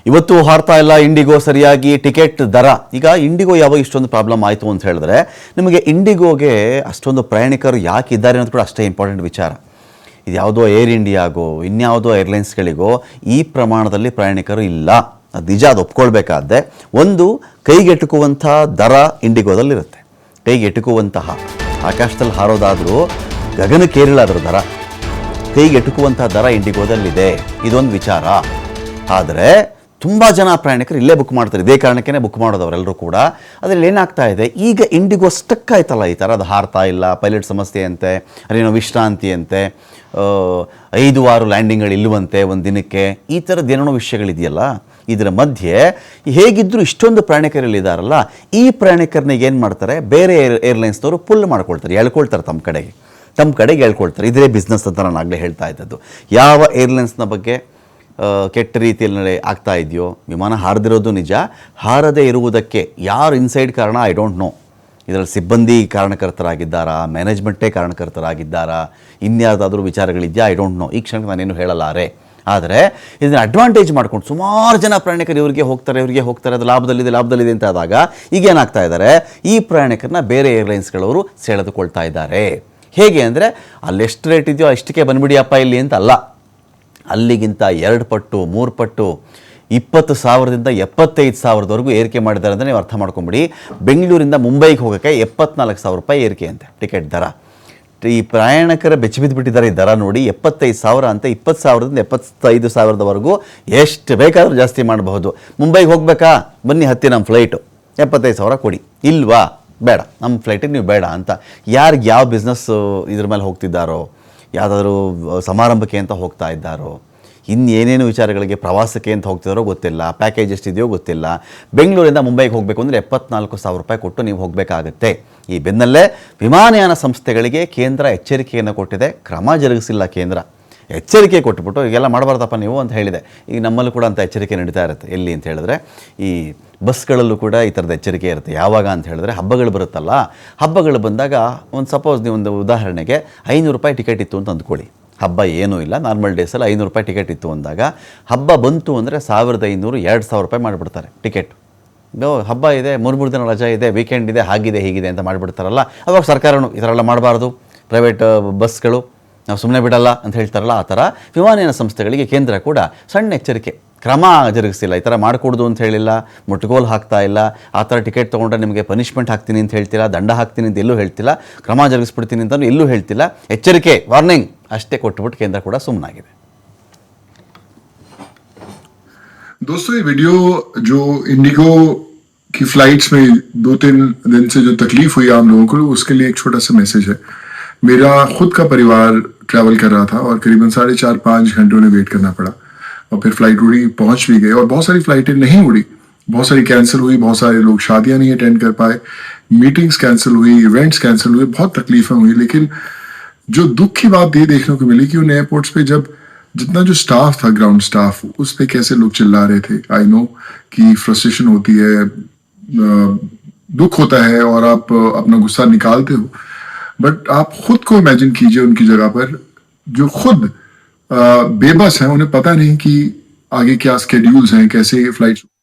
ಇವತ್ತು ಹಾರ್ತಾ ಇಲ್ಲ ಇಂಡಿಗೋ ಸರಿಯಾಗಿ ಟಿಕೆಟ್ ದರ. ಈಗ ಇಂಡಿಗೋ ಯಾವಾಗ ಇಷ್ಟೊಂದು ಪ್ರಾಬ್ಲಮ್ ಆಯಿತು ಅಂತ ಹೇಳಿದ್ರೆ, ನಿಮಗೆ ಇಂಡಿಗೋಗೆ ಅಷ್ಟೊಂದು ಪ್ರಯಾಣಿಕರು ಯಾಕೆ ಇದ್ದಾರೆ ಅನ್ನೋದು ಕೂಡ ಅಷ್ಟೇ ಇಂಪಾರ್ಟೆಂಟ್ ವಿಚಾರ. ಇದು ಯಾವುದೋ ಏರ್ ಇಂಡಿಯಾಗೋ ಇನ್ಯಾವುದೋ ಏರ್ಲೈನ್ಸ್ಗಳಿಗೋ ಈ ಪ್ರಮಾಣದಲ್ಲಿ ಪ್ರಯಾಣಿಕರು ಇಲ್ಲ. ಅದು ನಿಜ, ಅದು ಒಪ್ಕೊಳ್ಬೇಕಾದ್ದೆ. ಒಂದು, ಕೈಗೆಟುಕುವಂಥ ದರ ಇಂಡಿಗೋದಲ್ಲಿರುತ್ತೆ. ಕೈಗೆಟುಕುವಂತಹ, ಆಕಾಶದಲ್ಲಿ ಹಾರೋದಾದರೂ ಗಗನಕ್ಕೇರಿಲ್ಲ ಅದರ ದರ. ಕೈಗೆಟುಕುವಂಥ ದರ ಇಂಡಿಗೋದಲ್ಲಿದೆ, ಇದೊಂದು ವಿಚಾರ. ಆದರೆ ತುಂಬ ಜನ ಪ್ರಯಾಣಿಕರು ಇಲ್ಲೇ ಬುಕ್ ಮಾಡ್ತಾರೆ. ಇದೇ ಕಾರಣಕ್ಕೇ ಬುಕ್ ಮಾಡೋದು ಅವರೆಲ್ಲರೂ ಕೂಡ. ಅದರಲ್ಲಿ ಏನಾಗ್ತಾ ಇದೆ, ಈಗ ಇಂಡಿಗೋ ಸ್ಟಕ್ ಆಯ್ತಲ್ಲ ಈ ಥರ, ಅದು ಹಾರ್ತಾ ಇಲ್ಲ, ಪೈಲಟ್ ಸಮಸ್ಯೆ ಅಂತೆ, ಅದೇನೋ ವಿಶ್ರಾಂತಿ ಅಂತೆ, 5-6 ಲ್ಯಾಂಡಿಂಗ್ಗಳು ಇಲ್ಲವಂತೆ ಒಂದು ದಿನಕ್ಕೆ, ಈ ಥರದ್ದು ಏನೇನೋ ವಿಷಯಗಳಿದೆಯಲ್ಲ. ಇದರ ಮಧ್ಯೆ ಹೇಗಿದ್ದರೂ ಇಷ್ಟೊಂದು ಪ್ರಯಾಣಿಕರಲ್ಲಿದ್ದಾರಲ್ಲ, ಈ ಪ್ರಯಾಣಿಕರನ್ನ ಏನು ಮಾಡ್ತಾರೆ, ಬೇರೆ ಏರ್ಲೈನ್ಸ್ನವರು ಪುಲ್ ಮಾಡ್ಕೊಳ್ತಾರೆ, ಎಳ್ಕೊಳ್ತಾರೆ ತಮ್ಮ ಕಡೆಗೆ ಹೇಳ್ಕೊಳ್ತಾರೆ. ಇದೇ ಬಿಸ್ನೆಸ್ ಅಂತ ನಾನು ಆಗಲೇ ಹೇಳ್ತಾ ಇದ್ದದ್ದು. ಯಾವ ಏರ್ಲೈನ್ಸ್ನ ಬಗ್ಗೆ ಕೆಟ್ಟ ರೀತಿಯಲ್ಲಿ ಆಗ್ತಾ ಇದೆಯೋ, ವಿಮಾನ ಹಾರದಿರೋದು ನಿಜ, ಹಾರದೇ ಇರುವುದಕ್ಕೆ ಯಾರು ಇನ್ಸೈಡ್ ಕಾರಣ ಐ ಡೋಂಟ್ ನೋ. ಇದರಲ್ಲಿ ಸಿಬ್ಬಂದಿ ಕಾರಣಕರ್ತರಾಗಿದ್ದಾರಾ, ಮ್ಯಾನೇಜ್ಮೆಂಟೇ ಕಾರಣಕರ್ತರಾಗಿದ್ದಾರಾ, ಇನ್ಯಾವುದಾದ್ರೂ ವಿಚಾರಗಳಿದೆಯಾ, ಐ ಡೋಂಟ್ ನೋ. ಈ ಕ್ಷಣಕ್ಕೆ ನಾನೇನು ಹೇಳಲಾರೆ. ಆದರೆ ಇದನ್ನು ಅಡ್ವಾಂಟೇಜ್ ಮಾಡ್ಕೊಂಡು ಸುಮಾರು ಜನ ಪ್ರಯಾಣಿಕರು ಇವ್ರಿಗೆ ಹೋಗ್ತಾರೆ, ಅದು ಲಾಭದಲ್ಲಿದೆ ಅಂತ ಆದಾಗ ಈಗೇನಾಗ್ತಾ ಇದ್ದಾರೆ, ಈ ಪ್ರಯಾಣಿಕರನ್ನ ಬೇರೆ ಏರ್ಲೈನ್ಸ್ಗಳವರು ಸೆಳೆದುಕೊಳ್ತಾ ಇದ್ದಾರೆ. ಹೇಗೆ ಅಂದರೆ, ಅಲ್ಲೆಷ್ಟು ರೇಟ್ ಇದೆಯೋ ಅಷ್ಟಕ್ಕೆ ಬಂದುಬಿಡಿಯಪ್ಪ ಇಲ್ಲಿ ಅಂತ ಅಲ್ಲ, ಅಲ್ಲಿಗಿಂತ 2 ಪಟ್ಟು 3 ಪಟ್ಟು 20,000ದಿಂದ 75,000ವರೆಗೂ ಏರಿಕೆ ಮಾಡಿದ್ದಾರೆ ಅಂದರೆ ನೀವು ಅರ್ಥ ಮಾಡ್ಕೊಂಬಿಡಿ. ಬೆಂಗಳೂರಿಂದ ಮುಂಬೈಗೆ ಹೋಗೋಕ್ಕೆ 74,000 ರೂಪಾಯಿ ಏರಿಕೆ ಅಂತೆ ಟಿಕೆಟ್ ದರ. ಈ ಪ್ರಯಾಣಿಕರ ಬೆಚ್ಚಿಬಿದ್ದುಬಿಟ್ಟಿದ್ದಾರೆ ಈ ದರ ನೋಡಿ. 75,000 ಅಂತ, 20,000ದಿಂದ 75,000ವರೆಗೂ ಎಷ್ಟು ಬೇಕಾದರೂ ಜಾಸ್ತಿ ಮಾಡಬಹುದು. ಮುಂಬೈಗೆ ಹೋಗಬೇಕಾ, ಬನ್ನಿ ಹತ್ತಿ ನಮ್ಮ ಫ್ಲೈಟು, 75,000 ಕೊಡಿ. ಇಲ್ವಾ, ಬೇಡ, ನಮ್ಮ ಫ್ಲೈಟಿಗೆ ನೀವು ಬೇಡ ಅಂತ. ಯಾರಿಗೆ ಯಾವ ಬಿಸ್ನೆಸ್ ಇದ್ರ ಮೇಲೆ ಹೋಗ್ತಿದ್ದಾರೋ, ಯಾವುದಾದ್ರೂ ಸಮಾರಂಭಕ್ಕೆ ಅಂತ ಹೋಗ್ತಾ ಇದ್ದಾರೋ, ಇನ್ನೇನೇನು ವಿಚಾರಗಳಿಗೆ ಪ್ರವಾಸಕ್ಕೆ ಅಂತ ಹೋಗ್ತಿದ್ದಾರೋ ಗೊತ್ತಿಲ್ಲ, ಪ್ಯಾಕೇಜ್ ಎಷ್ಟಿದೆಯೋ ಗೊತ್ತಿಲ್ಲ. ಬೆಂಗಳೂರಿಂದ ಮುಂಬೈಗೆ ಹೋಗಬೇಕು ಅಂದರೆ 74,000 ರೂಪಾಯಿ ಕೊಟ್ಟು ನೀವು ಹೋಗಬೇಕಾಗತ್ತೆ. ಈ ಬೆನ್ನಲ್ಲೇ ವಿಮಾನಯಾನ ಸಂಸ್ಥೆಗಳಿಗೆ ಕೇಂದ್ರ ಎಚ್ಚರಿಕೆಯನ್ನು ಕೊಟ್ಟಿದೆ. ಕ್ರಮ ಜರುಗಿಸಿಲ್ಲ ಕೇಂದ್ರ, ಎಚ್ಚರಿಕೆ ಕೊಟ್ಟುಬಿಟ್ಟು ಈಗೆಲ್ಲ ಮಾಡಬಾರ್ದಪ್ಪ ನೀವು ಅಂತ ಹೇಳಿದೆ. ಈಗ ನಮ್ಮಲ್ಲೂ ಕೂಡ ಅಂತ ಎಚ್ಚರಿಕೆ ನಡೀತಾ ಇರುತ್ತೆ. ಎಲ್ಲಿ ಅಂತ ಹೇಳಿದ್ರೆ, ಈ ಬಸ್ಗಳಲ್ಲೂ ಕೂಡ ಈ ಥರದ ಎಚ್ಚರಿಕೆ ಇರುತ್ತೆ. ಯಾವಾಗ ಅಂತ ಹೇಳಿದ್ರೆ, ಹಬ್ಬಗಳು ಬರುತ್ತಲ್ಲ, ಹಬ್ಬಗಳು ಬಂದಾಗ ಒಂದು ಸಪೋಸ್ ನೀವು ಒಂದು ಉದಾಹರಣೆಗೆ 500 ರೂಪಾಯಿ ಟಿಕೆಟ್ ಇತ್ತು ಅಂತ ಅಂದ್ಕೊಳ್ಳಿ. ಹಬ್ಬ ಏನೂ ಇಲ್ಲ, ನಾರ್ಮಲ್ ಡೇಸಲ್ಲಿ 500 ರೂಪಾಯಿ ಟಿಕೆಟ್ ಇತ್ತು ಅಂದಾಗ, ಹಬ್ಬ ಬಂತು ಅಂದರೆ 1,500 2,000 ರೂಪಾಯಿ ಮಾಡಿಬಿಡ್ತಾರೆ ಟಿಕೆಟ್. ಹಬ್ಬ ಇದೆ, 3 ದಿನ ರಜಾ ಇದೆ, ವೀಕೆಂಡ್ ಇದೆ, ಹಾಗಿದೆ ಹೀಗಿದೆ ಅಂತ ಮಾಡಿಬಿಡ್ತಾರಲ್ಲ. ಅವಾಗ ಸರ್ಕಾರನು ಈ ಥರ ಎಲ್ಲ ಮಾಡಬಾರ್ದು, ಪ್ರೈವೇಟ್ ಬಸ್ಗಳು ನಾವು ಸುಮ್ಮನೆ ಬಿಡಲ್ಲ ಅಂತ ಹೇಳ್ತಾರಲ್ಲ, ಆ ಥರ ವಿಮಾನಯಾನ ಸಂಸ್ಥೆಗಳಿಗೆ ಕೇಂದ್ರ ಕೂಡ ಸಣ್ಣ ಎಚ್ಚರಿಕೆ. ಕ್ರಮ ಜರುಗಿಸಿಲ್ಲ, ಈ ಥರ ಮಾಡಿಕೊಡ್ದು ಅಂತ ಹೇಳಿಲ್ಲ, ಮುಟ್ಟುಗೋಲು ಹಾಕ್ತಾ ಇಲ್ಲ. ಆ ಥರ ಟಿಕೆಟ್ ತೊಗೊಂಡ್ರೆ ನಿಮಗೆ ಪನಿಷ್ಮೆಂಟ್ ಹಾಕ್ತೀನಿ ಅಂತ ಹೇಳ್ತಿಲ್ಲ, ದಂಡ ಹಾಕ್ತೀನಿ ಅಂತ ಎಲ್ಲೂ ಹೇಳ್ತಿಲ್ಲ, ಕ್ರಮ ಜರುಗಿಸ್ಬಿಡ್ತೀನಿ ಅಂತಲೂ ಎಲ್ಲೂ ಹೇಳ್ತಿಲ್ಲ. ಎಚ್ಚರಿಕೆ, ವಾರ್ನಿಂಗ್ ಅಷ್ಟೇ ಕೊಟ್ಟುಬಿಟ್ಟು ಕೇಂದ್ರ ಕೂಡ ಸುಮ್ಮನಾಗಿದೆ. दोस्तों, ये वीडियो जो इंडिगो की फ्लाइट्स में 2-3 दिन से जो तकलीफ हुई आम लोगों को, उसके लिए एक छोटा सा मैसेज है. मेरा खुद का परिवार ट्रैवल कर रहा था और करीबन 4.5-5 घंटे उन्हें वेट करना पड़ा, और फिर फ्लाइट उड़ी, पहुंच भी गए. और बहुत सारी फ्लाइटें नहीं उड़ी, बहुत सारी कैंसिल हुई, बहुत सारे लोग शादियां नहीं अटेंड कर पाए, मीटिंग्स कैंसिल हुई, इवेंट्स कैंसिल हुए, बहुत तकलीफें हुई. लेकिन जो दुख की बात ये देखने को मिली कि उन एयरपोर्ट्स पे जब जितना जो स्टाफ था, ग्राउंड स्टाफ, उस पे कैसे लोग चिल्ला रहे थे. आई नो कि फ्रस्ट्रेशन होती है, दुख होता है और आप अपना गुस्सा निकालते हो, बट आप खुद को इमेजिन कीजिए उनकी जगह पर, जो खुद बेबस हैं, उन्हें पता नहीं कि आगे क्या स्केड्यूल्स हैं, कैसे फ्लाइट्स